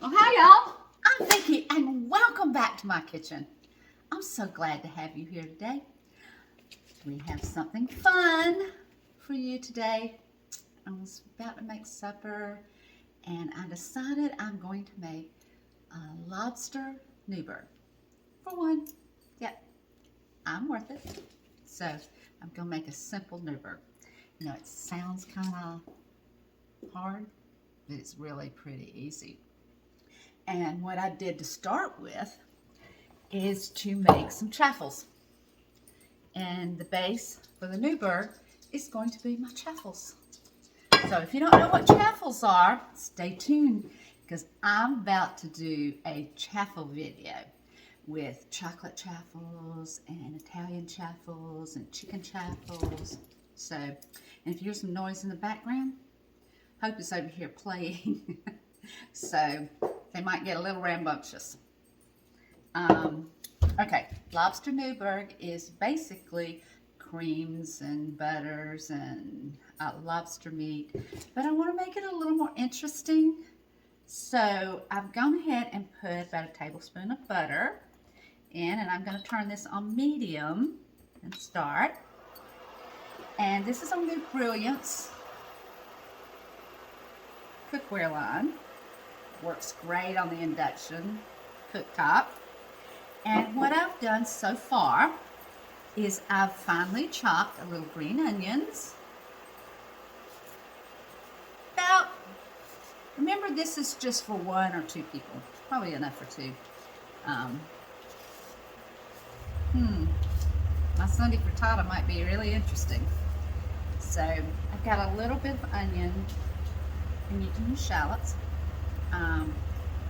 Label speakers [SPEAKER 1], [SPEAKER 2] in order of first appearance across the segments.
[SPEAKER 1] Well, hi y'all. I'm Vicki and welcome back to my kitchen. I'm so glad to have you here today. We have something fun for you today. I was about to make supper and I decided I'm going to make a Lobster Newburg. For one, yep, I'm worth it. So I'm going to make a simple Newburg. You know, it sounds kind of hard, but it's really pretty easy. And what I did to start with is to make some Chaffles. And the base for the Newburg is going to be my Chaffles. So if you don't know what Chaffles are, stay tuned because I'm about to do a Chaffle video with chocolate Chaffles and Italian Chaffles and chicken Chaffles. So, and if you hear some noise in the background, Hope is over here playing. So they might get a little rambunctious. Okay, Lobster Newburg is basically creams and butters and lobster meat, but I want to make it a little more interesting. So I've gone ahead and put about a tablespoon of butter in, and I'm going to turn this on medium and start. And this is on the Brilliance cookware line. Works great on the induction cooktop. And what I've done so far is I've finely chopped a little green onions. Remember, this is just for 1 or 2 people. Probably enough for 2. My Sunday frittata might be really interesting. So I've got a little bit of onion, and you can use shallots.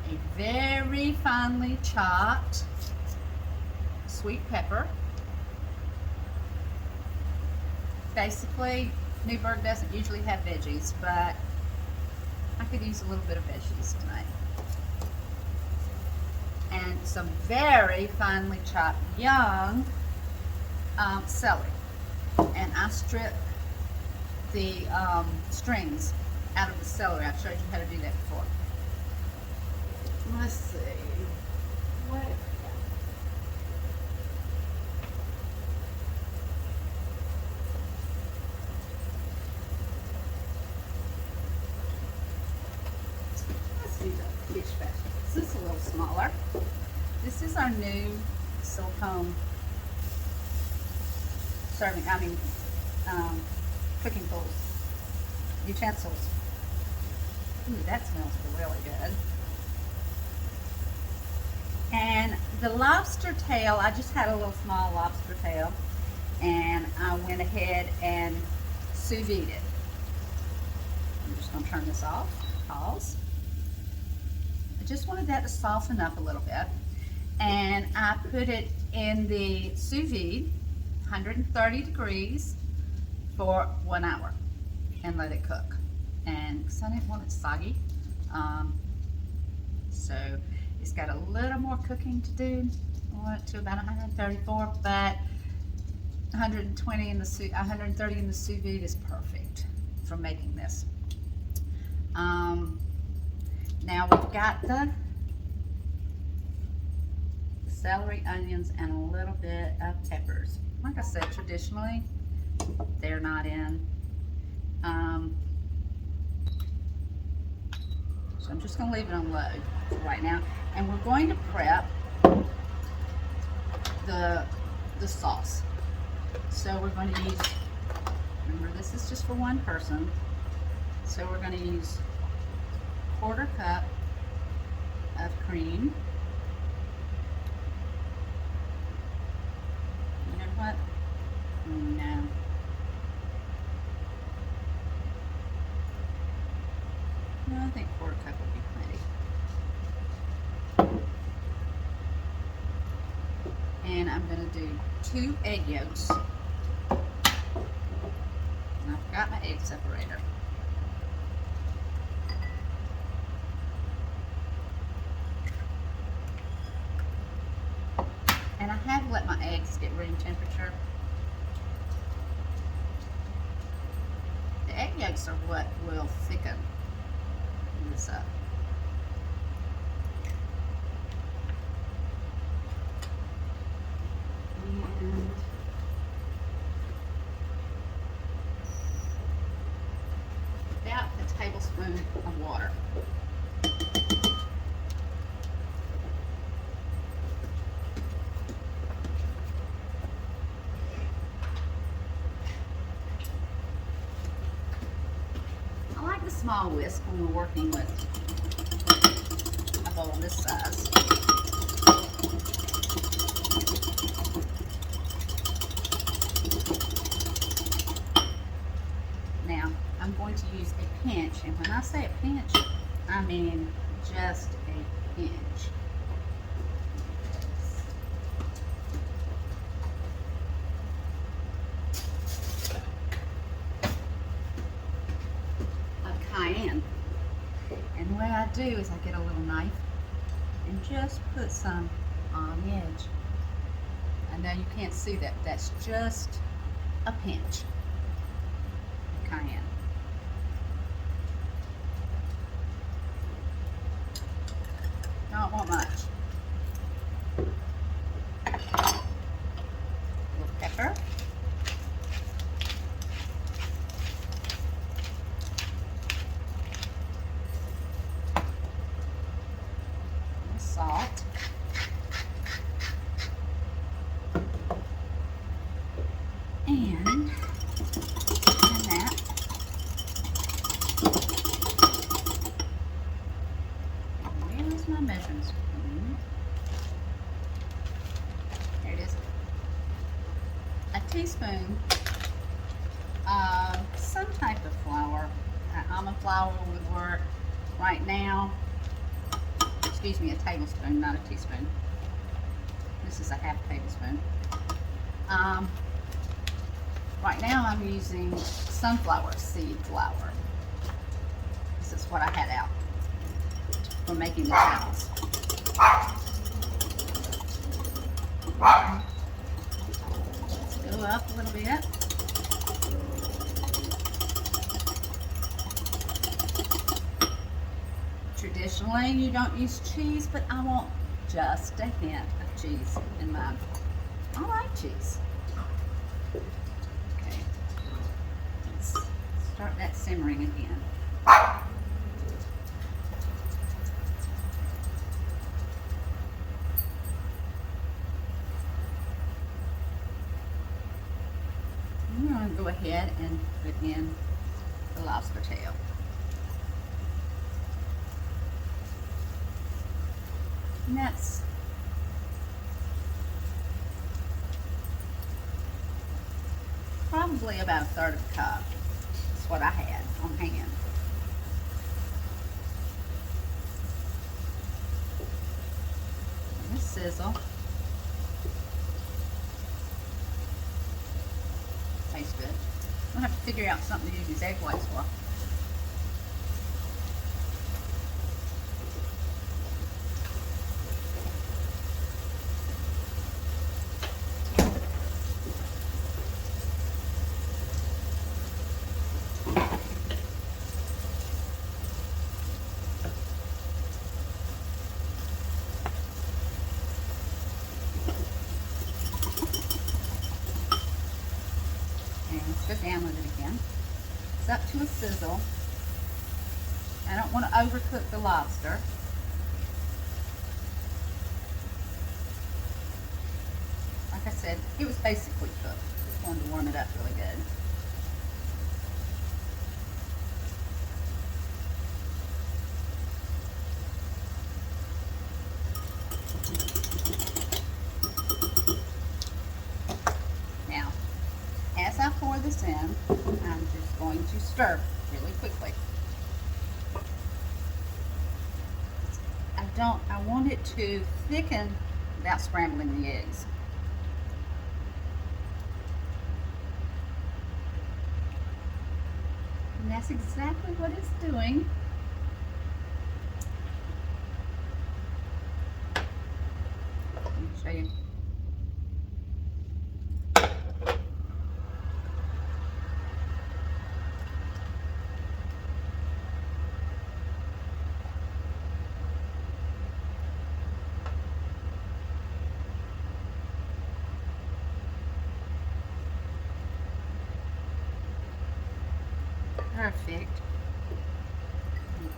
[SPEAKER 1] A very finely chopped sweet pepper. Basically, Newburg doesn't usually have veggies, but I could use a little bit of veggies tonight. And some very finely chopped young celery. And I strip the strings out of the celery. I've showed you how to do that before. Let's see. What? Let's do the dish basket. This is a little smaller. This is our new silicone cooking bowls, utensils. Ooh, that smells really good. And the lobster tail, I just had a little small lobster tail, and I went ahead and sous vide it. I'm just going to turn this off. Pause. I just wanted that to soften up a little bit, and I put it in the sous vide, 130 degrees, for 1 hour, and let it cook. And because I didn't want it soggy, so it's got a little more cooking to do. I want it to about 134, but 130 in the sous vide is perfect for making this. Now we've got the celery, onions, and a little bit of peppers. Like I said, traditionally they're not in. So I'm just going to leave it on low for right now. And we're going to prep the sauce. So we're going to use, remember this is just for 1 person. So we're going to use 1/4 cup of cream. You know what? No. No, I think 1/4 cup would be plenty. And I'm going to do 2 egg yolks. And I've got my egg separator. And I have let my eggs get room temperature. The egg yolks are what will thicken this up. tablespoon of water. I like the small whisk when we're working with a bowl this size. Now, I'm going to use a pinch, and when I say a pinch, I mean just a pinch. Of cayenne. And the way I do is I get a little knife and just put some on the edge. I know you can't see that, but that's just a pinch of cayenne. Don't want much. A little pepper. Salt, and that. Where's my measuring spoon? There it is. A teaspoon of some type of flour. Almond flour would work right now. Excuse me, a tablespoon, not a teaspoon. This is a half tablespoon. Right now I'm using sunflower seed flour. This is what I had out for making the chaffles. Let's go up a little bit. Traditionally, you don't use cheese, but I want just a hint of cheese in mine. I like cheese. Okay, let's start that simmering again. I'm going to go ahead and put in the lobster tail. And that's probably about 1/3 of a cup. That's what I had on hand. And this sizzle. Tastes good. I'll have to figure out something to use these egg whites for. Let's go down with it again. It's up to a sizzle. I don't want to overcook the lobster. Like I said, it was basically cooked. Just wanted to warm it up really good. As I pour this in, I'm just going to stir really quickly. I want it to thicken without scrambling the eggs. And that's exactly what it's doing. Let me show you. Perfect.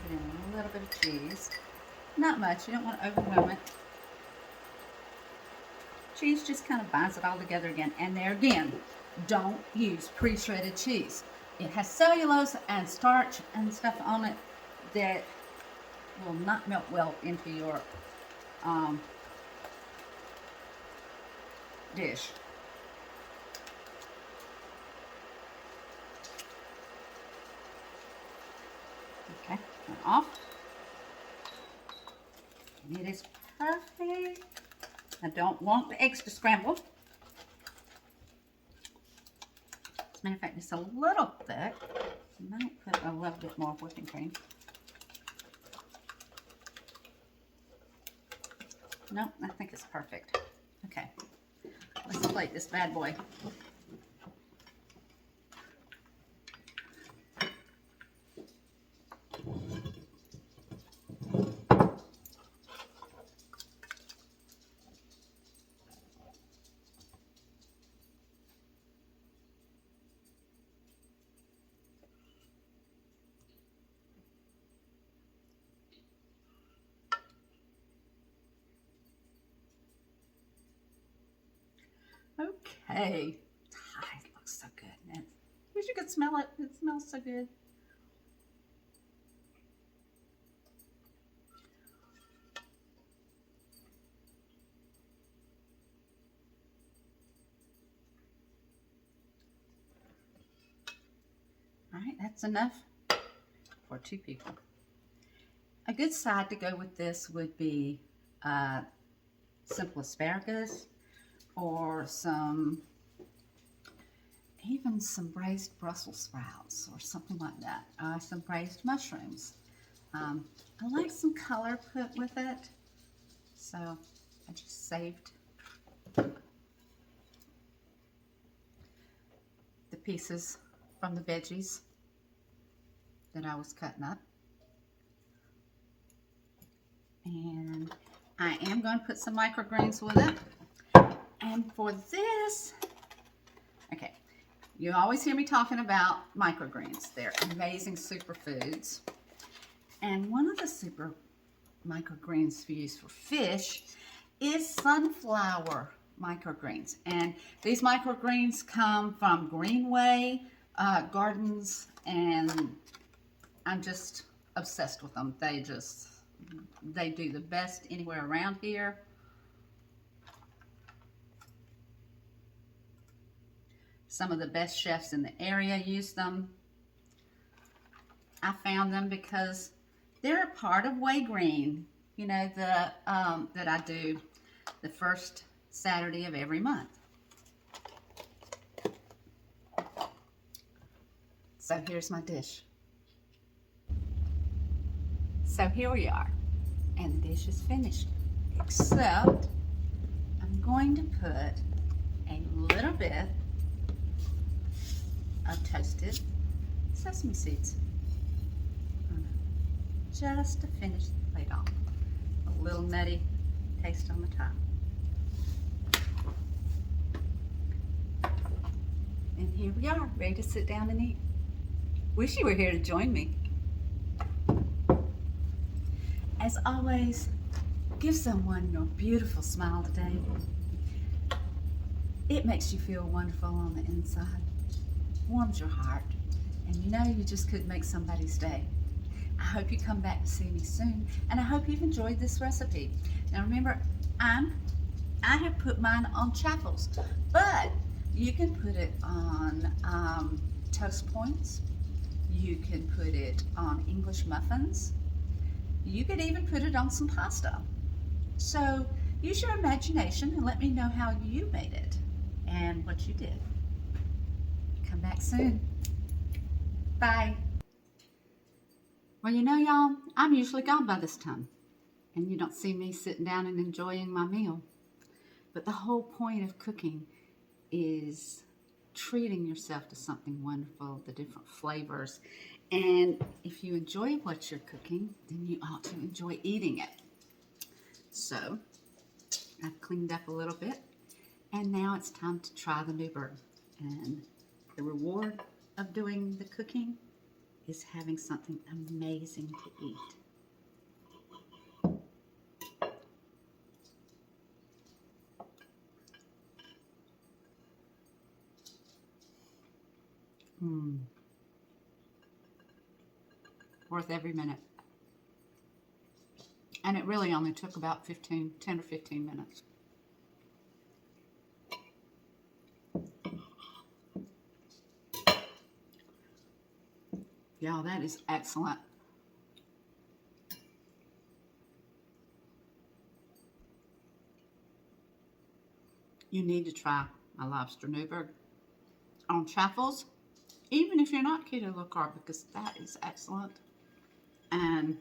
[SPEAKER 1] put in a little bit of cheese. Not much, you don't want to overwhelm it. Cheese just kind of binds it all together again. And there again, don't use pre-shredded cheese. It has cellulose and starch and stuff on it that will not melt well into your dish. Okay, turn off. And it is perfect. I don't want the eggs to scramble. As a matter of fact, it's a little thick. I might put a little bit more whipping cream. No, I think it's perfect. Okay, let's plate this bad boy. Okay. It looks so good. I wish you could smell it. It smells so good. All right, that's enough for 2 people. A good side to go with this would be simple asparagus, or even some braised Brussels sprouts or something like that. Some braised mushrooms. I like some color put with it, so I just saved the pieces from the veggies that I was cutting up. And I am going to put some microgreens with it. And for this, okay, you always hear me talking about microgreens. They're amazing superfoods. And one of the super microgreens we use for fish is sunflower microgreens. And these microgreens come from Greenway Gardens, and I'm just obsessed with them. They do the best anywhere around here. Some of the best chefs in the area use them. I found them because they're a part of Way Green, you know, that I do the first Saturday of every month. So here's my dish. So here we are, and the dish is finished, except I'm going to put a little bit of toasted sesame seeds on it, just to finish the plate off. A little nutty taste on the top. And here we are, ready to sit down and eat. Wish you were here to join me. As always, give someone your beautiful smile today. It makes you feel wonderful on the inside. Warms your heart, and you know you just could make somebody's day. I hope you come back to see me soon, and I hope you've enjoyed this recipe. Now remember, I have put mine on Chaffles, but you can put it on toast points. You can put it on English muffins. You could even put it on some pasta. So use your imagination and let me know how you made it and what you did. Come back soon. Bye. Well, you know, y'all, I'm usually gone by this time, and you don't see me sitting down and enjoying my meal. But the whole point of cooking is treating yourself to something wonderful, the different flavors. And if you enjoy what you're cooking, then you ought to enjoy eating it. So I've cleaned up a little bit, and now it's time to try the Newburg. And the reward of doing the cooking is having something amazing to eat. Worth every minute. And it really only took about 10 or 15 minutes. Yeah, that is excellent. You need to try my Lobster Newburg on Chaffles, even if you're not keto low carb, because that is excellent. And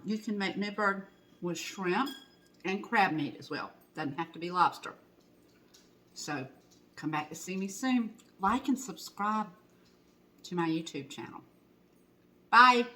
[SPEAKER 1] you can make Newburg with shrimp and crab meat as well. Doesn't have to be lobster. So come back to see me soon. Like and subscribe to my YouTube channel. Bye.